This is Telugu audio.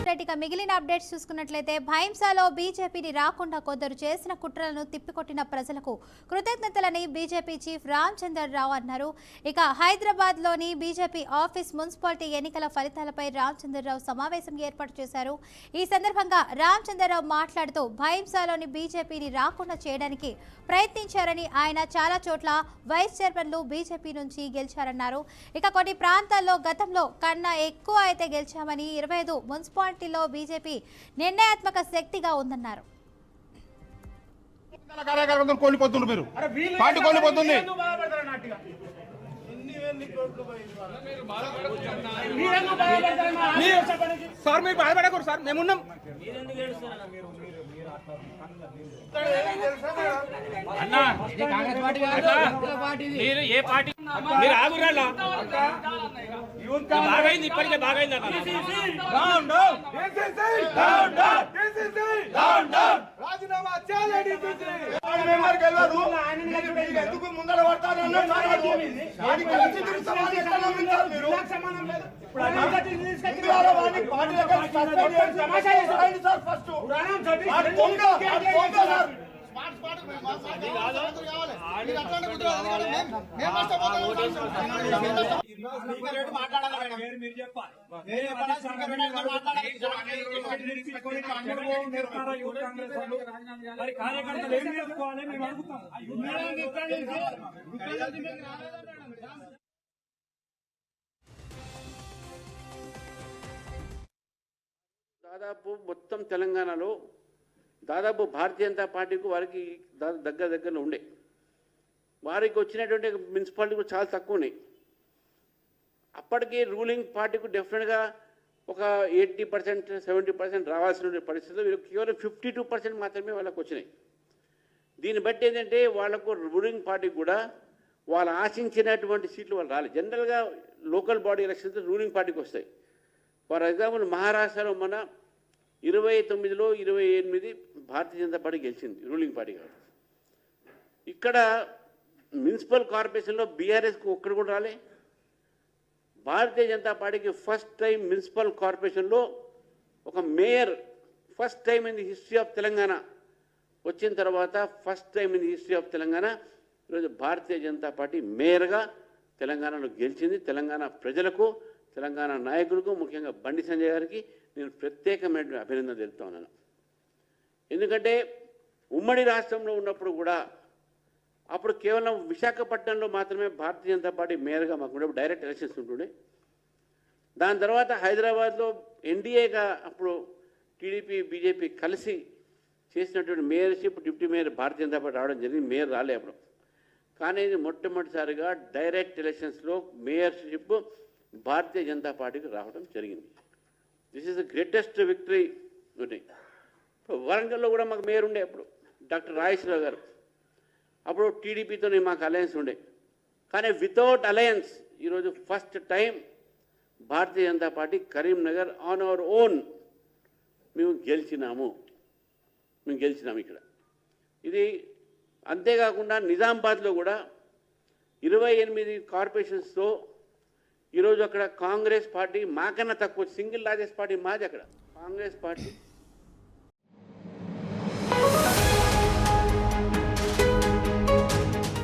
రెడ్డిగా మిగిలిన అప్డేట్స్ చూసుకున్నట్లయితే భైంసాలో బీజేపీని రాకుండా కొందరు చేసిన కుట్రలను తిప్పికొట్టిన ప్రజలకు కృతజ్ఞతలని బీజేపీ చీఫ్ రామచంద్రరావు అన్నారు. ఇక హైదరాబాద్లోని బీజేపీ ఆఫీస్ మున్సిపాలిటీ ఎన్నికల ఫలితాలపై రామచంద్రరావు సమావేశం ఏర్పాటు చేశారు. ఈ సందర్భంగా రామచంద్రరావు మాట్లాడుతూ భైంసాలోని బీజేపీని రాకుండా చేయడానికి ప్రయత్నించారని, ఆయన చాలా చోట్ల వైస్ చైర్మన్లు బీజేపీ నుంచి గెలిచారన్నారు. ఇక కొన్ని ప్రాంతాల్లో గతంలో కన్నా ఎక్కువ అయితే గెలిచామని, 25 మున్సిపాలిటీలో బీజేపీ నిర్ణయాత్మక శక్తిగా ఉందన్నారు. సార్ మీరు బాధపడకూడదు సార్, మేమున్నాం. అన్నా మీరు ఏ పార్టీ మీరు ఆగురాలా బాగైంది, ఇప్పటికే బాగైంది అన్న. రాజీనామా చేయాలి. ఎందుకు ముందర పడతారు? కార్యకర్తలు ఏం చేసుకోవాలి మేము అడుగుతాం. దాదాపు మొత్తం తెలంగాణలో దాదాపు భారతీయ జనతా పార్టీకి వారికి దగ్గరలో ఉండే, వారికి వచ్చినటువంటి మున్సిపాలిటీ కూడా చాలా తక్కువ ఉన్నాయి. అప్పటికే రూలింగ్ పార్టీకి డెఫినెట్గా ఒక 80%, 70% రావాల్సిన పరిస్థితుల్లో వీళ్ళకి కేవలం 52% మాత్రమే వాళ్ళకు వచ్చినాయి. దీన్ని బట్టి ఏంటంటే వాళ్ళకు రూలింగ్ పార్టీకి కూడా వాళ్ళు ఆశించినటువంటి సీట్లు వాళ్ళు రాలేదు. జనరల్గా లోకల్ బాడీ ఎలక్షన్స్ రూలింగ్ పార్టీకి వస్తాయి. ఫర్ ఎగ్జాంపుల్ మహారాష్ట్రలో మన 29లో 28 భారతీయ జనతా పార్టీ గెలిచింది, రూలింగ్ పార్టీ కాదు. ఇక్కడ మున్సిపల్ కార్పొరేషన్లో బీఆర్ఎస్కి ఒక్కడు కూడా రాలే. భారతీయ జనతా పార్టీకి ఫస్ట్ టైం మున్సిపల్ కార్పొరేషన్లో ఒక mayor, first time in the history of Telangana వచ్చిన తర్వాత, first time in the history of Telangana ఈరోజు భారతీయ జనతా పార్టీ మేయర్గా తెలంగాణలో గెలిచింది. తెలంగాణ ప్రజలకు, తెలంగాణ నాయకులకు, ముఖ్యంగా బండి సంజయ్ గారికి నేను ప్రత్యేకమైన అభినందన తెలుపుతా ఉన్నాను. ఎందుకంటే ఉమ్మడి రాష్ట్రంలో ఉన్నప్పుడు కూడా అప్పుడు కేవలం విశాఖపట్నంలో మాత్రమే భారతీయ జనతా పార్టీ మేయర్గా మాకు డైరెక్ట్ ఎలక్షన్స్ ఉంటుండే. దాని తర్వాత హైదరాబాద్లో ఎన్డీఏగా అప్పుడు టీడీపీ బీజేపీ కలిసి చేసినటువంటి మేయర్షిప్, deputy mayor Bharatiya Janata party రావడం జరిగింది. మేయర్ రాలే అప్పుడు. కానీ ఇది మొట్టమొదటిసారిగా డైరెక్ట్ ఎలక్షన్స్లో మేయర్షిప్ భారతీయ జనతా పార్టీకి రావడం జరిగింది. This is the greatest victory. వరంగల్లో కూడా మాకు మేయర్ ఉండే అప్పుడు డాక్టర్ రాజేశ్వరరావు గారు. అప్పుడు టీడీపీతో మాకు అలయన్స్ ఉండే. కానీ వితౌట్ అలయన్స్ ఈరోజు first time Bharatiya Janata party Karimnagar on our own మేము గెలిచినాము ఇక్కడ. ఇది అంతేకాకుండా నిజామాబాద్లో కూడా 28 కార్పొరేషన్స్తో ఈరోజు అక్కడ కాంగ్రెస్ పార్టీ మాకన్నా తక్కువ, సింగిల్ లార్జెస్ట్ పార్టీ మాది అక్కడ కాంగ్రెస్ పార్టీ.